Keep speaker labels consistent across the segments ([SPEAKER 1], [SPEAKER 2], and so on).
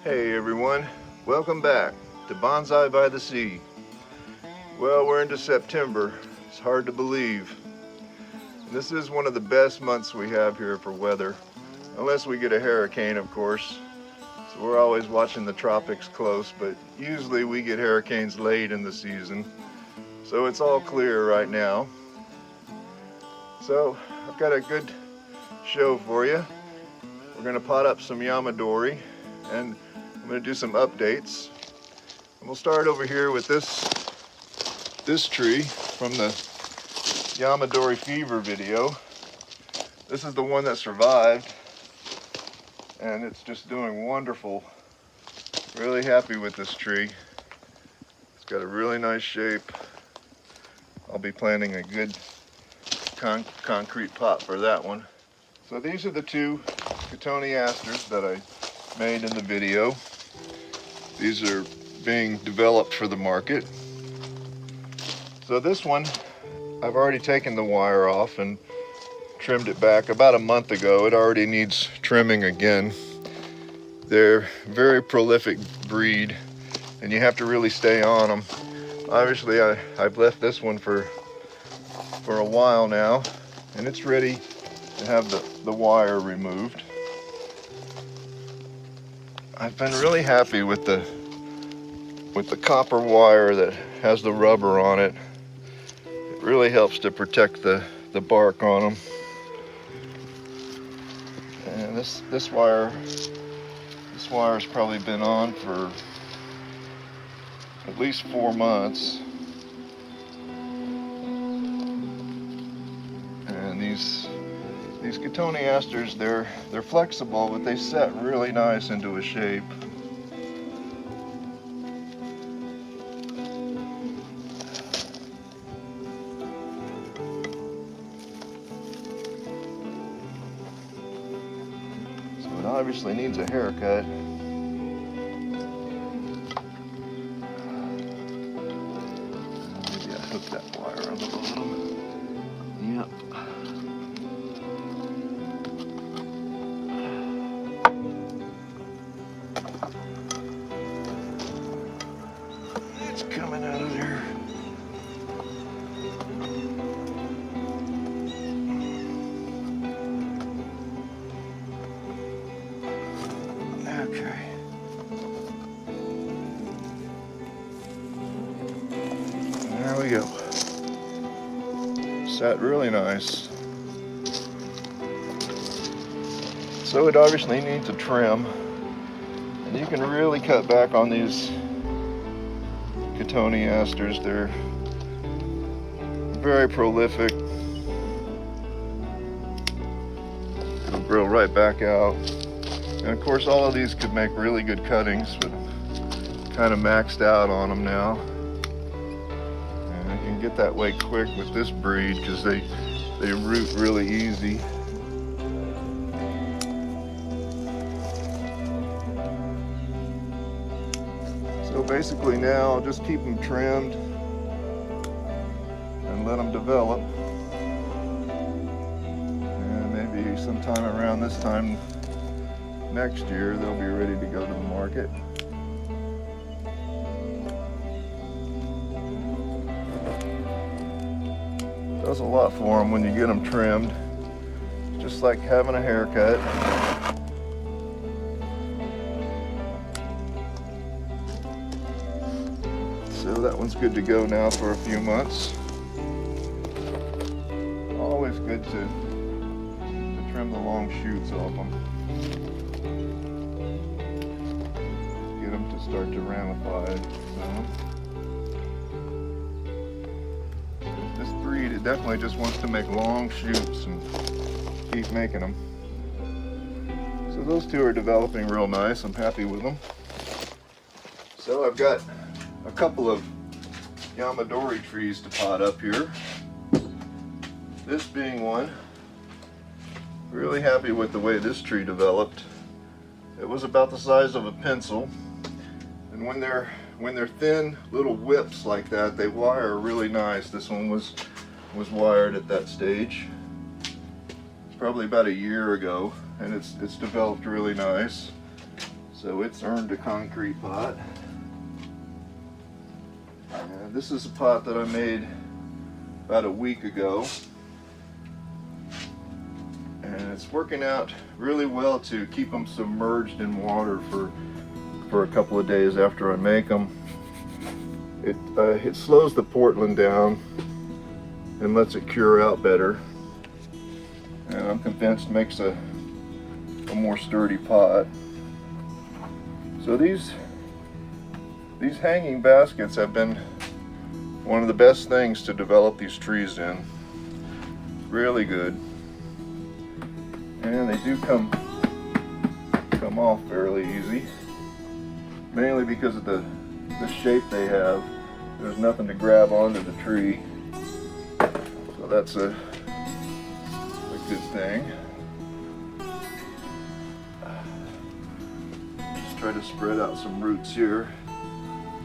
[SPEAKER 1] Hey everyone, welcome back to Bonsai by the Sea. Well, we're into September. It's hard to believe. This is one of the best months we have here for weather, unless we get a hurricane, of course. So we're always watching the tropics close, but usually we get hurricanes late in the season. So it's all clear right now. So I've got a good show for you. We're going to pot up some Yamadori, and I'm going to do some updates. And we'll start over here with this tree from the Yamadori fever video. This is the one that survived, and it's just doing wonderful. Really happy with this tree. It's got a really nice shape. I'll be planting a good concrete pot for that one. So these are the two cotoneasters that I made in the video. These are being developed for the market. So this one, I've already taken the wire off and trimmed it back about a month ago. It already needs trimming again. They're very prolific breed, and you have to really stay on them. Obviously, I've left this one for a while now, and it's ready to have the wire removed. I've been really happy with the copper wire that has the rubber on it. It really helps to protect the bark on them. And this wire's probably been on for at least 4 months. And these cotoneasters, they're flexible, but they set really nice into a shape. So it obviously needs a haircut. Maybe I hooked that wire on the bottom. Yep. Coming out of there. Okay. There we go. Sat really nice. So it obviously needs a trim, and you can really cut back on these cotoneasters. They're very prolific. It'll grow right back out. And of course, all of these could make really good cuttings, but I'm kind of maxed out on them now. And I can get that way quick with this breed because they root really easy. So basically now I'll just keep them trimmed and let them develop. And maybe sometime around this time next year they'll be ready to go to the market. Does a lot for them when you get them trimmed. Just like having a haircut. So that one's good to go now for a few months. Always good to trim the long shoots off them. Get them to start to ramify. This breed, it definitely just wants to make long shoots and keep making them. So those two are developing real nice. I'm happy with them. So I've got a couple of Yamadori trees to pot up here. This being one. Really happy with the way this tree developed. It was about the size of a pencil, and when they're thin little whips like that, they wire really nice. This one was wired at that stage. It's probably about a year ago, and it's developed really nice. So it's earned a concrete pot. And this is a pot that I made about a week ago. And it's working out really well to keep them submerged in water for a couple of days after I make them. It slows the Portland down and lets it cure out better. And I'm convinced makes a more sturdy pot. So these hanging baskets have been one of the best things to develop these trees in. Really good. And they do come off fairly easy, mainly because of the shape they have. There's nothing to grab onto the tree, so that's a good thing. Just try to spread out some roots here.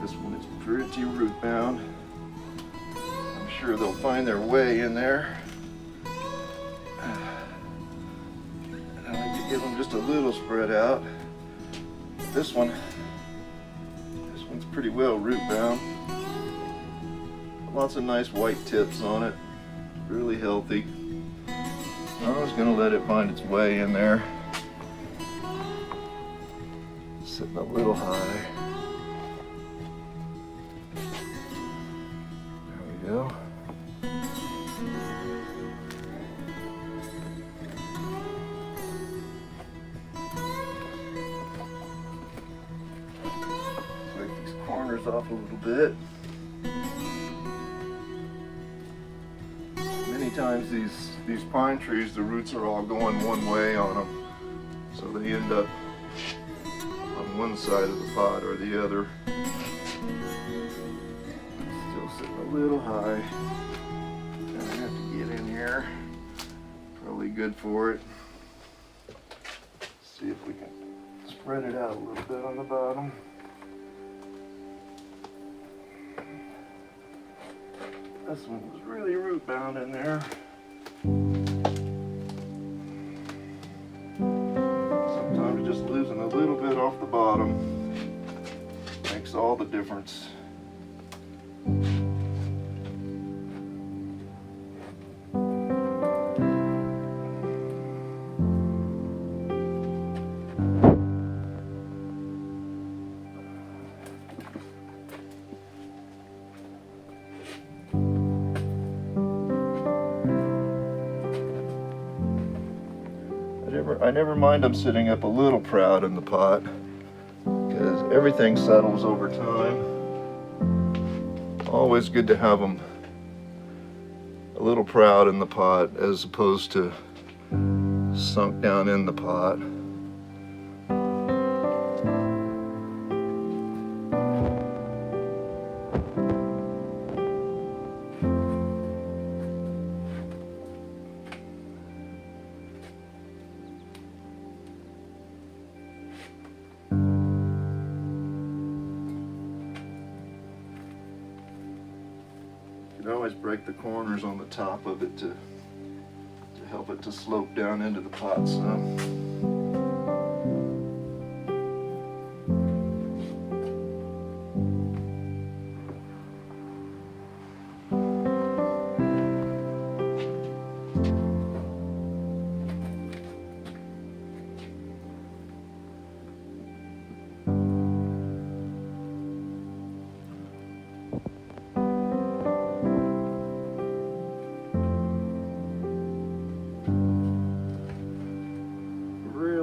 [SPEAKER 1] This one is pretty root bound. I'm sure they'll find their way in there. Give them just a little spread out. This one's pretty well root bound. Lots of nice white tips on it. Really healthy. I was gonna let it find its way in there. Sitting a little high. There we go. Off a little bit. Many times these pine trees, the roots are all going one way on them, so they end up on one side of the pot or the other. Still sitting a little high. Gonna have to get in here. Probably good for it. See if we can spread it out a little bit on the bottom. This one was really root bound in there. Sometimes just losing a little bit off the bottom makes all the difference. I never mind them sitting up a little proud in the pot, because everything settles over time. Always good to have them a little proud in the pot as opposed to sunk down in the pot. You can always break the corners on the top of it to help it to slope down into the pot some.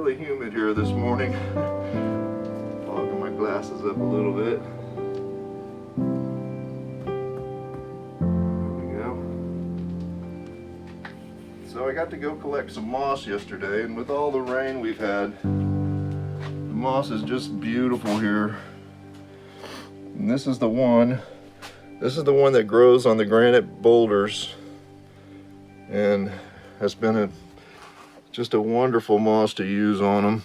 [SPEAKER 1] Humid here this morning. Fogging my glasses up a little bit. There we go. So I got to go collect some moss yesterday, and with all the rain we've had, the moss is just beautiful here. And this is the one that grows on the granite boulders and has been just a wonderful moss to use on them,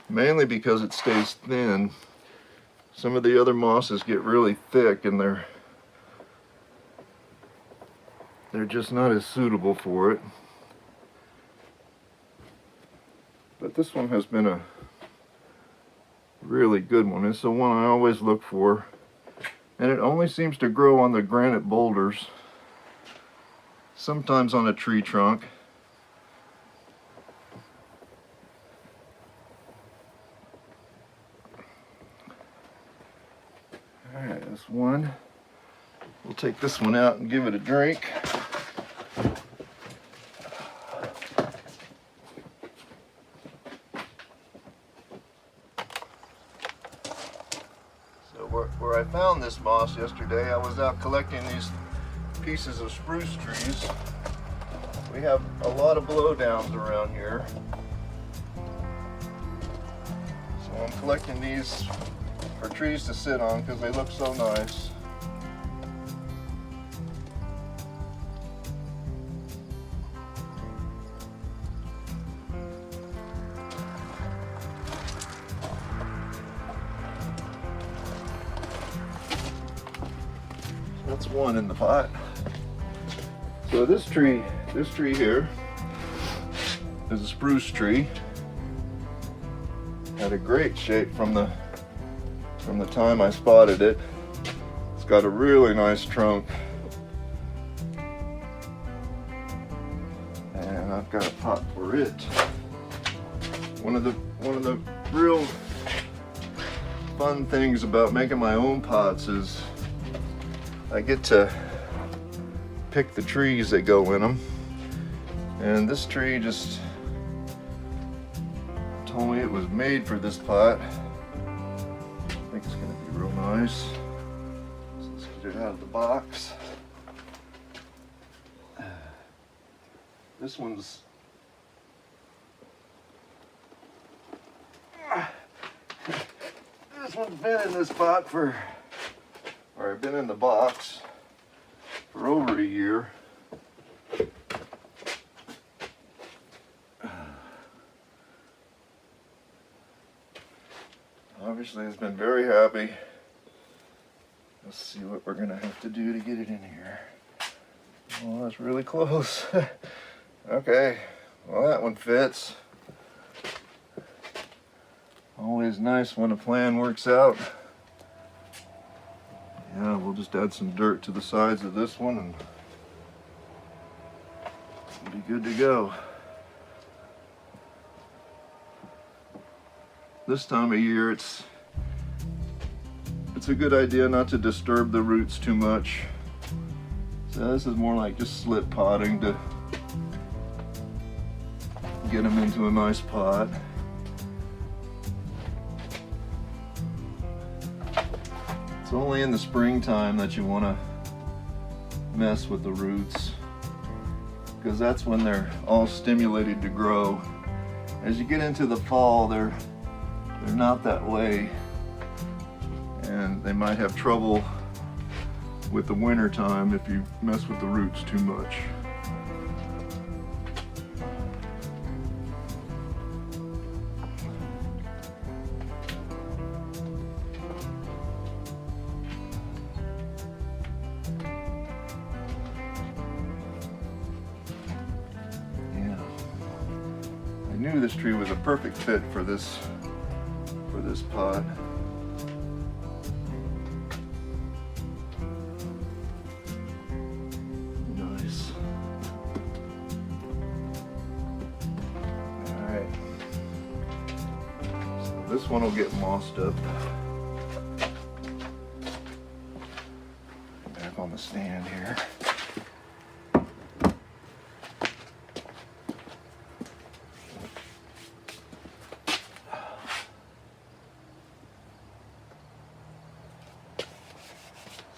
[SPEAKER 1] mainly because it stays thin. Some of the other mosses get really thick and they're just not as suitable for it. But But this one has been a really good one. It's the one I always look for. And it only seems to grow on the granite boulders, sometimes on a tree trunk. Alright, that's one. We'll take this one out and give it a drink. So where I found this moss yesterday, I was out collecting these pieces of spruce trees. We have a lot of blowdowns around here. So I'm collecting these for trees to sit on because they look so nice. That's one in the pot. So this tree here is a spruce tree. Had a great shape from the time I spotted it. It's got a really nice trunk. And I've got a pot for it. One of the real fun things about making my own pots is I get to pick the trees that go in them. And this tree just told me it was made for this pot. I think it's gonna be real nice. So let's get it out of the box. This one's been in this pot for, or been in the box for over a year. Obviously it's been very happy. Let's see what we're gonna have to do to get it in here. Oh, that's really close. Okay, well that one fits. Always nice when a plan works out. Yeah, we'll just add some dirt to the sides of this one and we'll be good to go. This time of year, it's a good idea not to disturb the roots too much. So this is more like just slip potting to get them into a nice pot. It's only in the springtime that you want to mess with the roots, because that's when they're all stimulated to grow. As you get into the fall, they're not that way, and they might have trouble with the winter time if you mess with the roots too much. I knew this tree was a perfect fit for this pot. Nice. All right. So this one will get mossed up. Back on the stand here.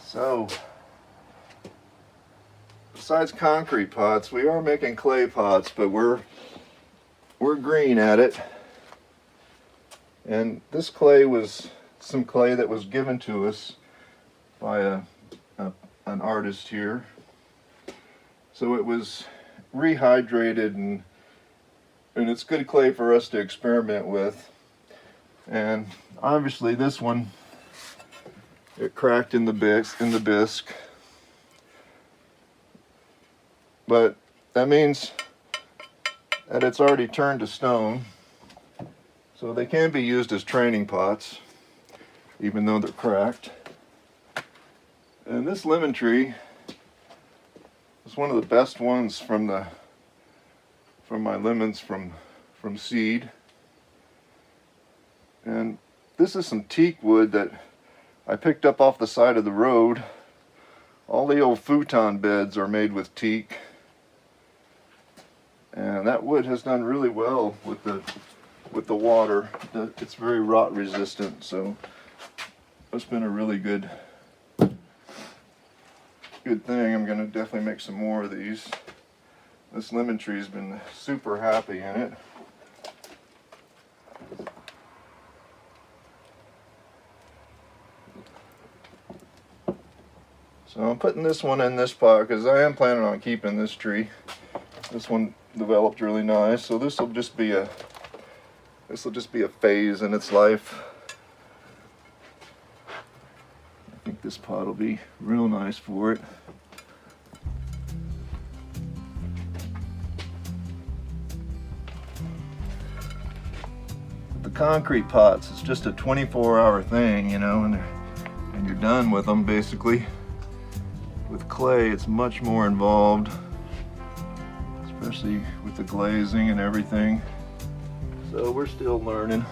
[SPEAKER 1] So, besides concrete pots, we are making clay pots, but we're green at it. And this clay was some clay that was given to us by an artist here. So it was rehydrated, and it's good clay for us to experiment with. And obviously this one, it cracked in the bisque, but that means that it's already turned to stone. So they can be used as training pots, even though they're cracked. And this lemon tree is one of the best ones from my lemons from seed. And this is some teak wood that I picked up off the side of the road. All the old futon beds are made with teak, and that wood has done really well with the water. It's very rot resistant, so it's been a really good thing. I'm going to definitely make some more of these. This lemon tree's been super happy in it. So I'm putting this one in this pot because I am planning on keeping this tree. This one developed really nice, so this will just be a phase in its life. I think this pot will be real nice for it. The concrete pots, it's just a 24-hour thing, you know, and you're done with them basically. With clay, it's much more involved, especially with the glazing and everything. So we're still learning.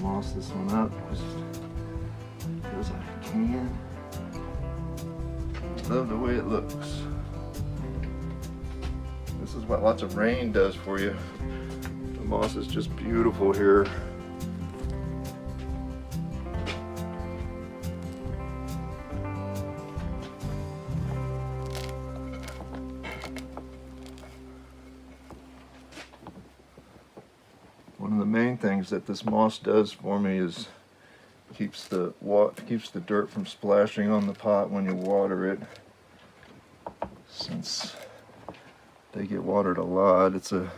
[SPEAKER 1] Moss this one up just because I can. Love the way it looks. This is what lots of rain does for you. The moss is just beautiful here. One of the main things that this moss does for me is keeps the dirt from splashing on the pot when you water it. Since they get watered a lot, it's a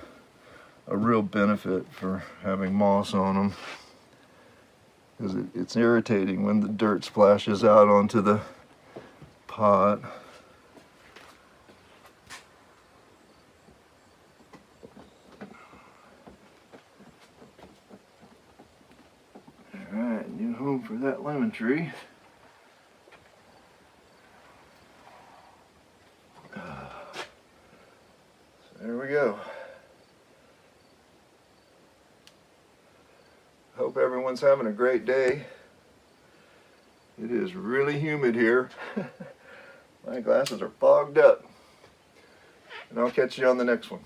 [SPEAKER 1] real benefit for having moss on them, because it's irritating when the dirt splashes out onto the pot. Alright, new home for that lemon tree. So there we go. Hope everyone's having a great day. It is really humid here. My glasses are fogged up. And I'll catch you on the next one.